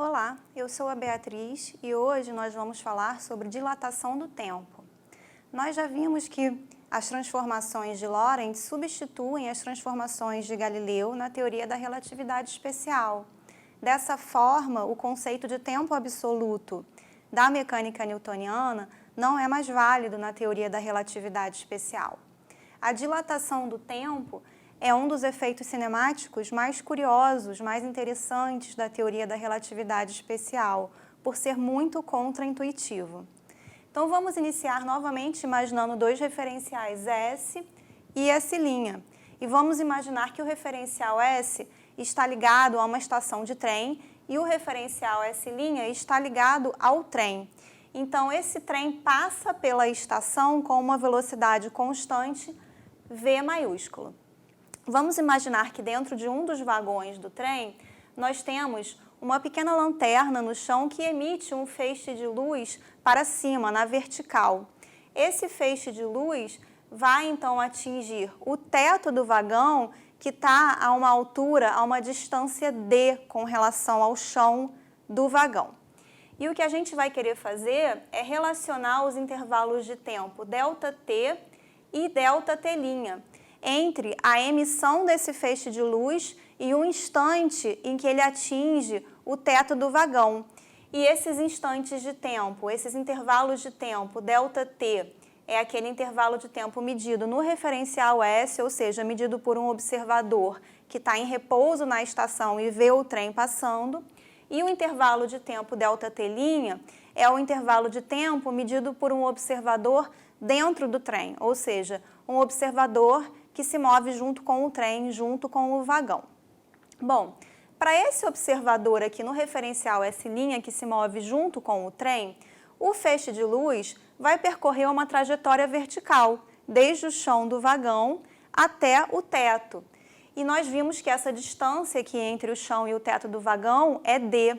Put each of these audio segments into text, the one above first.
Olá, eu sou a Beatriz e hoje nós vamos falar sobre dilatação do tempo. Nós já vimos que as transformações de Lorentz substituem as transformações de Galileu na teoria da relatividade especial. Dessa forma, o conceito de tempo absoluto da mecânica newtoniana não é mais válido na teoria da relatividade especial. A dilatação do tempo é um dos efeitos cinemáticos mais curiosos, mais interessantes da teoria da relatividade especial, por ser muito contraintuitivo. Então vamos iniciar novamente imaginando dois referenciais S e S', e vamos imaginar que o referencial S está ligado a uma estação de trem e o referencial S' está ligado ao trem. Então esse trem passa pela estação com uma velocidade constante V maiúsculo. Vamos imaginar que dentro de um dos vagões do trem, nós temos uma pequena lanterna no chão que emite um feixe de luz para cima, na vertical. Esse feixe de luz vai então atingir o teto do vagão, que está a uma altura, a uma distância D com relação ao chão do vagão. E o que a gente vai querer fazer é relacionar os intervalos de tempo ΔT e ΔT' entre a emissão desse feixe de luz e o instante em que ele atinge o teto do vagão. E esses instantes de tempo, esses intervalos de tempo, ΔT, é aquele intervalo de tempo medido no referencial S, ou seja, medido por um observador que está em repouso na estação e vê o trem passando. E o intervalo de tempo ΔT' é o intervalo de tempo medido por um observador dentro do trem, ou seja, um observador que se move junto com o trem, junto com o vagão. Bom, para esse observador aqui no referencial S' que se move junto com o trem, o feixe de luz vai percorrer uma trajetória vertical, desde o chão do vagão até o teto. E nós vimos que essa distância aqui entre o chão e o teto do vagão é D.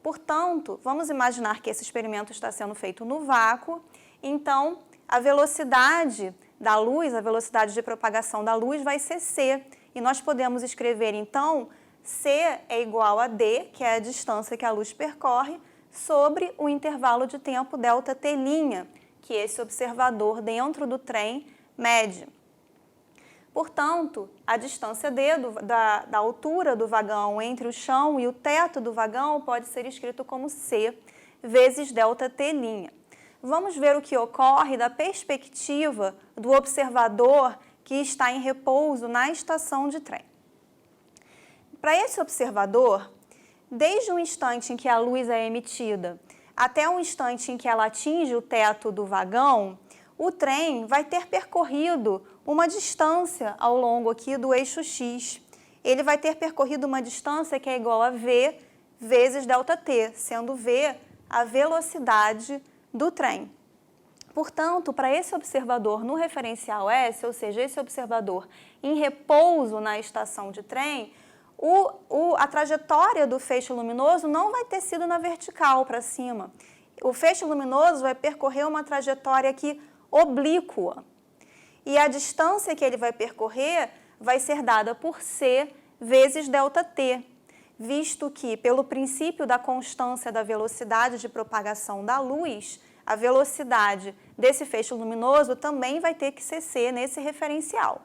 Portanto, vamos imaginar que esse experimento está sendo feito no vácuo, então a velocidade da luz, a velocidade de propagação da luz vai ser c. E nós podemos escrever, então, c é igual a d, que é a distância que a luz percorre, sobre o intervalo de tempo ΔT', que esse observador dentro do trem mede. Portanto, a distância d da altura do vagão entre o chão e o teto do vagão pode ser escrito como c vezes ΔT'. Vamos ver o que ocorre da perspectiva do observador que está em repouso na estação de trem. Para esse observador, desde o instante em que a luz é emitida até o instante em que ela atinge o teto do vagão, o trem vai ter percorrido uma distância ao longo aqui do eixo X. Ele vai ter percorrido uma distância que é igual a V vezes ΔT, sendo V a velocidade do trem. Portanto, para esse observador no referencial S, ou seja, esse observador em repouso na estação de trem, a trajetória do feixe luminoso não vai ter sido na vertical para cima. O feixe luminoso vai percorrer uma trajetória aqui oblíqua. E a distância que ele vai percorrer vai ser dada por c vezes ΔT, visto que, pelo princípio da constância da velocidade de propagação da luz, a velocidade desse feixe luminoso também vai ter que ser c nesse referencial.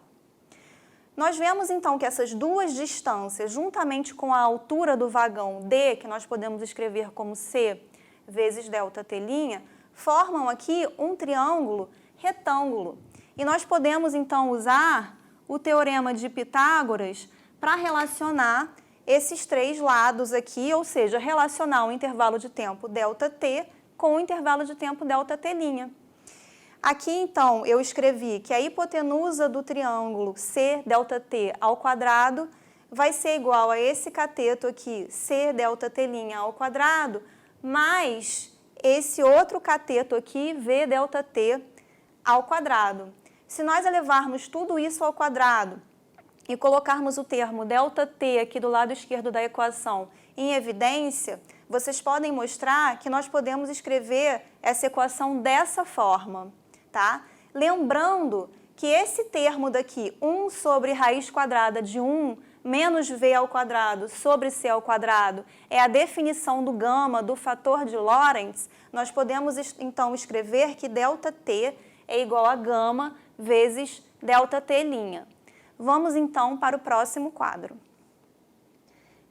Nós vemos, então, que essas duas distâncias, juntamente com a altura do vagão D, que nós podemos escrever como c vezes ΔT', formam aqui um triângulo retângulo. E nós podemos, então, usar o teorema de Pitágoras para relacionar esses três lados aqui, ou seja, relacionar o intervalo de tempo ΔT com o intervalo de tempo ΔT'. Aqui, então, eu escrevi que a hipotenusa do triângulo CΔT ao quadrado vai ser igual a esse cateto aqui, CΔT' ao quadrado, mais esse outro cateto aqui, VΔT ao quadrado. Se nós elevarmos tudo isso ao quadrado e colocarmos o termo ΔT aqui do lado esquerdo da equação em evidência, vocês podem mostrar que nós podemos escrever essa equação dessa forma, tá? Lembrando que esse termo daqui, 1 sobre raiz quadrada de 1 menos v ao quadrado sobre c ao quadrado é a definição do gama do fator de Lorentz, nós podemos então escrever que ΔT é igual a gama vezes ΔT'. Vamos então para o próximo quadro.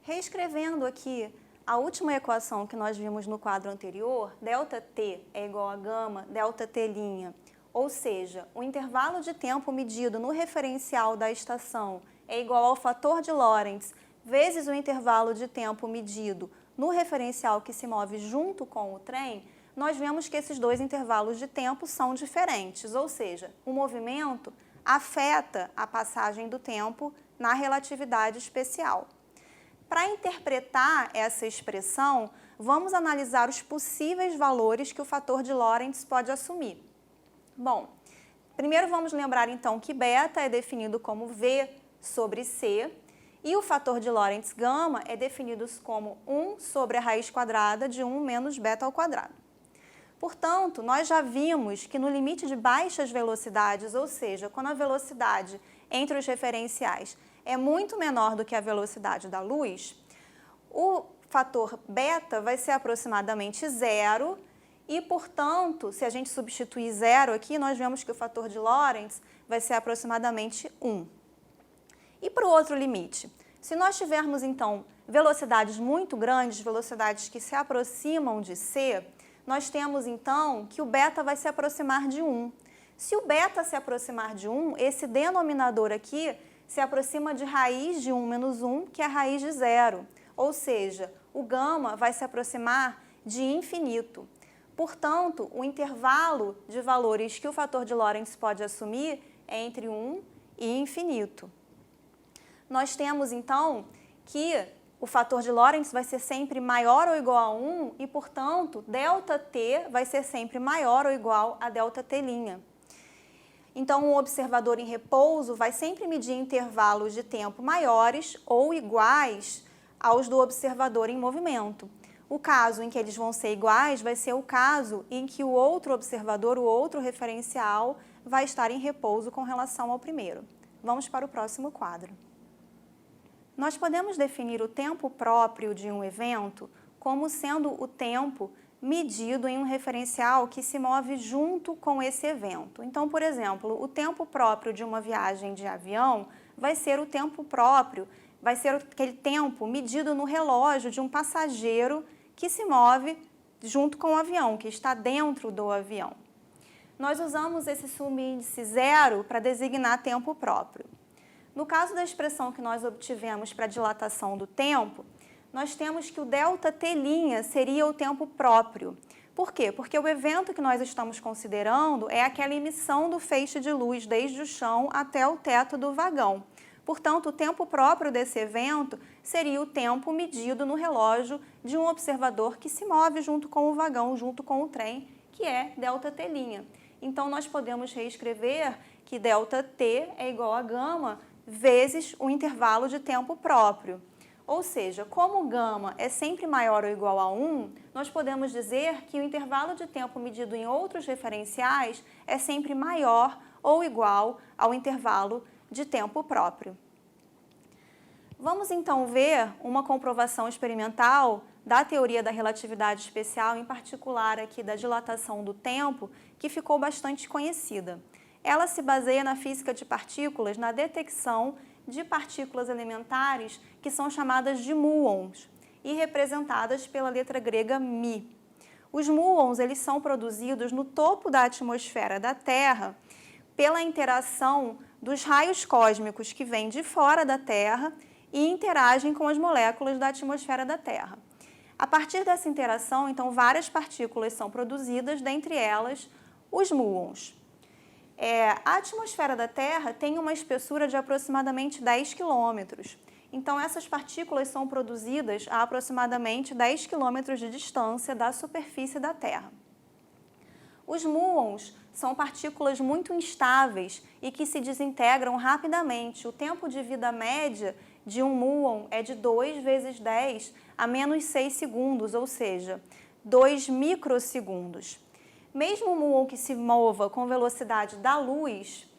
Reescrevendo aqui a última equação que nós vimos no quadro anterior, ΔT é igual a gama ΔT', ou seja, o intervalo de tempo medido no referencial da estação é igual ao fator de Lorentz vezes o intervalo de tempo medido no referencial que se move junto com o trem, nós vemos que esses dois intervalos de tempo são diferentes, ou seja, o movimento afeta a passagem do tempo na relatividade especial. Para interpretar essa expressão, vamos analisar os possíveis valores que o fator de Lorentz pode assumir. Bom, primeiro vamos lembrar então que beta é definido como V sobre C e o fator de Lorentz gama é definido como 1 sobre a raiz quadrada de 1 menos beta ao quadrado. Portanto, nós já vimos que no limite de baixas velocidades, ou seja, quando a velocidade entre os referenciais é muito menor do que a velocidade da luz, o fator beta vai ser aproximadamente zero e, portanto, se a gente substituir zero aqui, nós vemos que o fator de Lorentz vai ser aproximadamente 1. E para o outro limite? Se nós tivermos, então, velocidades muito grandes, velocidades que se aproximam de c, nós temos, então, que o beta vai se aproximar de 1. Se o beta se aproximar de 1, esse denominador aqui se aproxima de raiz de 1 menos 1, que é a raiz de zero. Ou seja, o gama vai se aproximar de infinito. Portanto, o intervalo de valores que o fator de Lorentz pode assumir é entre 1 e infinito. Nós temos, então, que o fator de Lorentz vai ser sempre maior ou igual a 1 e, portanto, ΔT vai ser sempre maior ou igual a ΔT'. Então, um observador em repouso vai sempre medir intervalos de tempo maiores ou iguais aos do observador em movimento. O caso em que eles vão ser iguais vai ser o caso em que o outro observador, o outro referencial, vai estar em repouso com relação ao primeiro. Vamos para o próximo quadro. Nós podemos definir o tempo próprio de um evento como sendo o tempo medido em um referencial que se move junto com esse evento. Então, por exemplo, o tempo próprio de uma viagem de avião vai ser o tempo próprio, vai ser aquele tempo medido no relógio de um passageiro que se move junto com o avião, que está dentro do avião. Nós usamos esse subíndice zero para designar tempo próprio. No caso da expressão que nós obtivemos para a dilatação do tempo, nós temos que o ΔT' seria o tempo próprio. Por quê? Porque o evento que nós estamos considerando é aquela emissão do feixe de luz desde o chão até o teto do vagão. Portanto, o tempo próprio desse evento seria o tempo medido no relógio de um observador que se move junto com o vagão, junto com o trem, que é ΔT'. Então, nós podemos reescrever que ΔT é igual a gama vezes o intervalo de tempo próprio. Ou seja, como o gama é sempre maior ou igual a 1, nós podemos dizer que o intervalo de tempo medido em outros referenciais é sempre maior ou igual ao intervalo de tempo próprio. Vamos então ver uma comprovação experimental da teoria da relatividade especial, em particular aqui da dilatação do tempo, que ficou bastante conhecida. Ela se baseia na física de partículas, na detecção de partículas elementares que são chamadas de muons e representadas pela letra grega μ. Os muons eles são produzidos no topo da atmosfera da Terra pela interação dos raios cósmicos que vêm de fora da Terra e interagem com as moléculas da atmosfera da Terra. A partir dessa interação, então, várias partículas são produzidas, dentre elas os muons. A atmosfera da Terra tem uma espessura de aproximadamente 10 quilômetros. Então, essas partículas são produzidas a aproximadamente 10 quilômetros de distância da superfície da Terra. Os muons são partículas muito instáveis e que se desintegram rapidamente. O tempo de vida média de um muon é de 2 vezes 10 a menos 6 segundos, ou seja, 2 microsegundos. Mesmo um muon que se mova com velocidade da luz,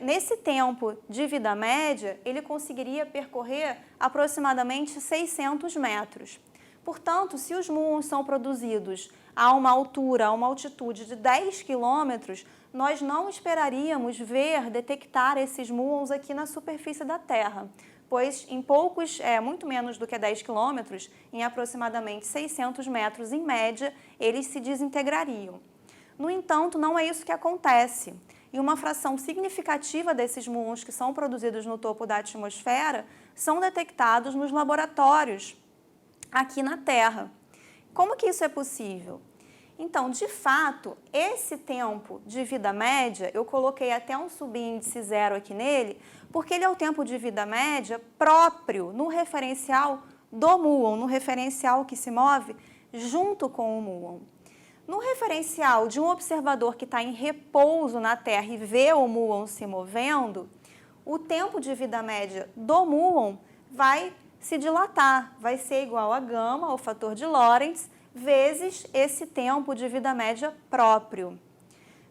nesse tempo de vida média, ele conseguiria percorrer aproximadamente 600 metros. Portanto, se os muons são produzidos a uma altura, a uma altitude de 10 quilômetros, nós não esperaríamos detectar esses muons aqui na superfície da Terra, pois em muito menos do que 10 quilômetros, em aproximadamente 600 metros em média, eles se desintegrariam. No entanto, não é isso que acontece. E uma fração significativa desses muons que são produzidos no topo da atmosfera são detectados nos laboratórios aqui na Terra. Como que isso é possível? Então, de fato, esse tempo de vida média, eu coloquei até um subíndice 0 aqui nele, porque ele é o tempo de vida média próprio no referencial do muon, no referencial que se move junto com o muon. No referencial de um observador que está em repouso na Terra e vê o muon se movendo, o tempo de vida média do muon vai se dilatar, vai ser igual a gama, o fator de Lorentz, vezes esse tempo de vida média próprio.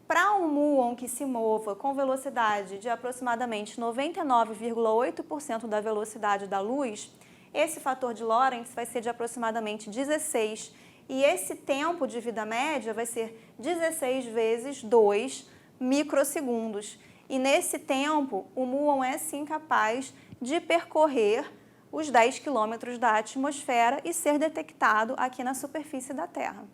Para um muon que se mova com velocidade de aproximadamente 99,8% da velocidade da luz, esse fator de Lorentz vai ser de aproximadamente 16, e esse tempo de vida média vai ser 16 vezes 2 microsegundos. E nesse tempo, o muon é sim capaz de percorrer os 10 quilômetros da atmosfera e ser detectado aqui na superfície da Terra.